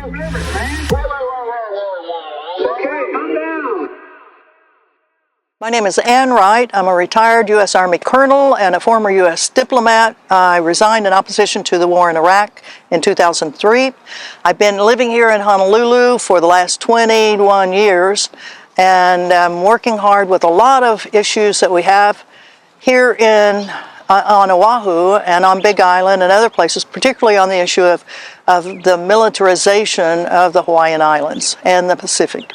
My name is Ann Wright. I'm a retired U.S. Army colonel and a former U.S. diplomat. I resigned in opposition to the war in Iraq in 2003. I've been living here in Honolulu for the last 21 years, and I'm working hard with a lot of issues that we have here on Oahu and on Big Island and other places, particularly on the issue of the militarization of the Hawaiian Islands and the Pacific.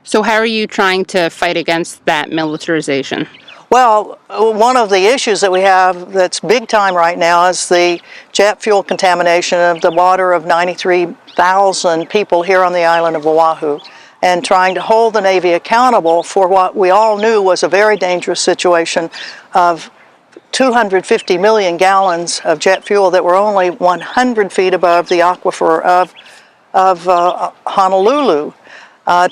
So how are you trying to fight against that militarization? Well, one of the issues that we have that's big time right now is the jet fuel contamination of the water of 93,000 people here on the island of Oahu, and trying to hold the Navy accountable for what we all knew was a very dangerous situation of 250 million gallons of jet fuel that were only 100 feet above the aquifer of Honolulu.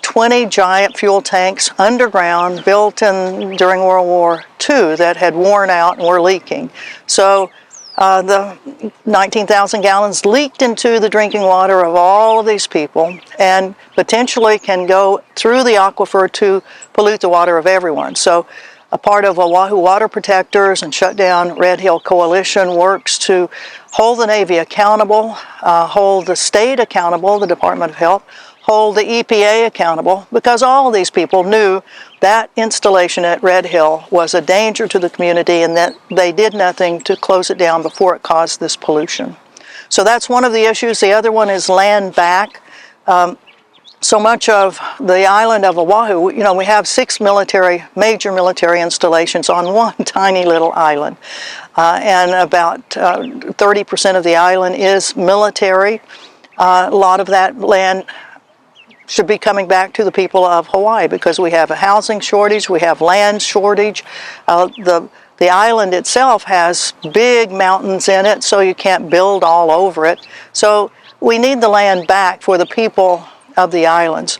20 giant fuel tanks underground built during World War II that had worn out and were leaking. So the 19,000 gallons leaked into the drinking water of all of these people and potentially can go through the aquifer to pollute the water of everyone. So a part of Oahu Water Protectors and Shutdown Red Hill Coalition works to hold the Navy accountable, hold the state accountable, the Department of Health, hold the EPA accountable, because all of these people knew that installation at Red Hill was a danger to the community and that they did nothing to close it down before it caused this pollution. So that's one of the issues. The other one is land back. So much of the island of Oahu, we have 6 major military installations on one tiny little island. And about 30% of the island is military. A lot of that land should be coming back to the people of Hawaii because we have a housing shortage, we have land shortage. The island itself has big mountains in it, so you can't build all over it. So we need the land back for the people of the islands.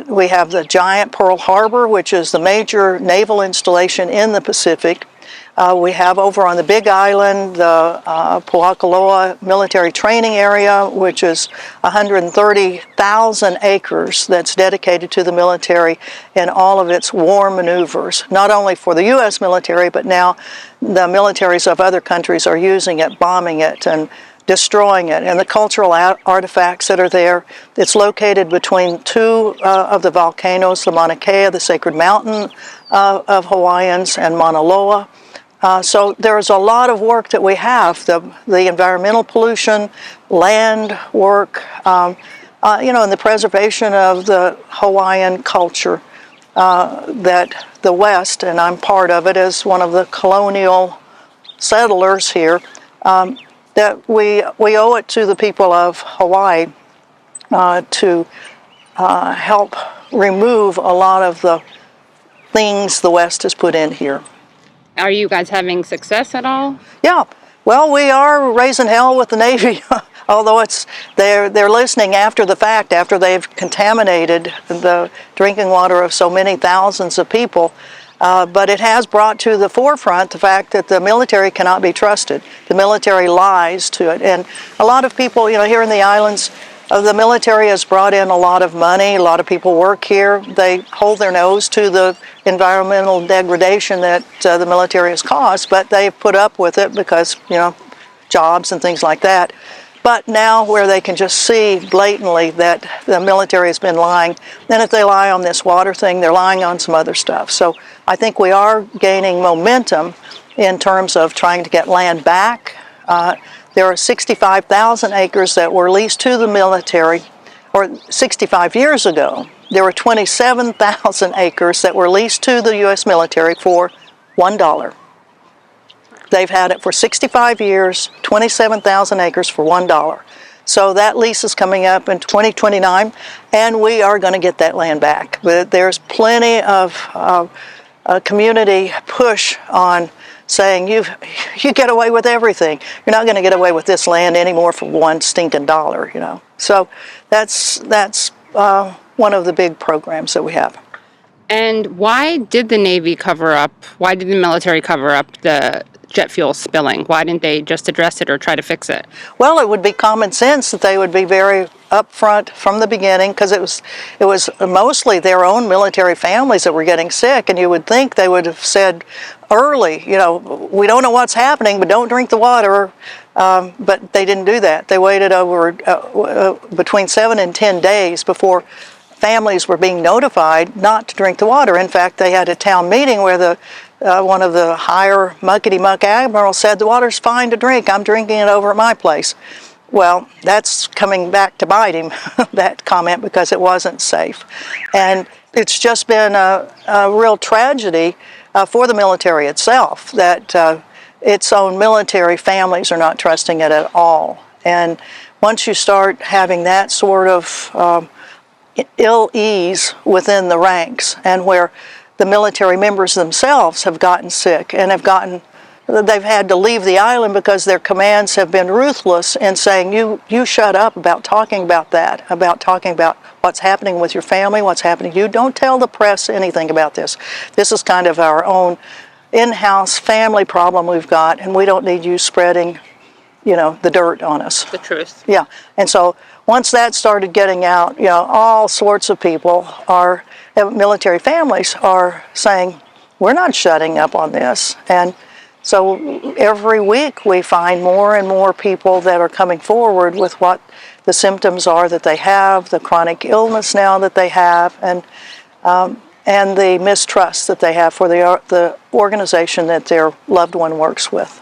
We have the giant Pearl Harbor, which is the major naval installation in the Pacific. We have over on the Big Island the Puakaloa military training area, which is 130,000 acres that's dedicated to the military in all of its war maneuvers, not only for the U.S. military, but now the militaries of other countries are using it, bombing it, and destroying it. And the cultural artifacts that are there, it's located between 2 of the volcanoes, the Mauna Kea, the sacred mountain of Hawaiians, and Mauna Loa. So there's a lot of work that we have, the environmental pollution, land work, and the preservation of the Hawaiian culture that the West, and I'm part of it as one of the colonial settlers here, that we owe it to the people of Hawaii to help remove a lot of the things the West has put in here. Are you guys having success at all? Yeah, well, we are raising hell with the Navy, although they're listening after the fact, after they've contaminated the drinking water of so many thousands of people. But it has brought to the forefront the fact that the military cannot be trusted. The military lies to it. And a lot of people, here in the islands, the military has brought in a lot of money. A lot of people work here. They hold their nose to the environmental degradation that the military has caused, but they've put up with it because, jobs and things like that. But now where they can just see blatantly that the military has been lying, then if they lie on this water thing, they're lying on some other stuff. So I think we are gaining momentum in terms of trying to get land back. There are 65,000 acres that were leased to the military, or 65 years ago. There were 27,000 acres that were leased to the U.S. military for $1. They've had it for 65 years, 27,000 acres for $1. So that lease is coming up in 2029, and we are going to get that land back. But there's plenty of community push on saying you get away with everything. You're not going to get away with this land anymore for one stinking dollar, So that's one of the big programs that we have. And why did the Navy cover up? Why did the military cover up the jet fuel spilling? Why didn't they just address it or try to fix it? Well, it would be common sense that they would be very up front from the beginning, because it was mostly their own military families that were getting sick, and you would think they would have said early, we don't know what's happening, but don't drink the water. But they didn't do that. They waited over between 7 and 10 days before families were being notified not to drink the water. In fact, they had a town meeting where one of the higher muckety-muck admirals said, the water's fine to drink, I'm drinking it over at my place. Well, that's coming back to bite him, that comment, because it wasn't safe. And it's just been a real tragedy for the military itself that its own military families are not trusting it at all. And once you start having that sort of ill ease within the ranks, and where the military members themselves have gotten sick and they've had to leave the island because their commands have been ruthless in saying, you shut up about talking about that, about talking about what's happening with your family, what's happening to you. Don't tell the press anything about this. This is kind of our own in-house family problem we've got, and we don't need you spreading, the dirt on us. The truth. Yeah. And so once that started getting out, all sorts of people military families are saying, we're not shutting up on this. And so every week we find more and more people that are coming forward with what the symptoms are that they have, the chronic illness now that they have, and the mistrust that they have for the organization that their loved one works with.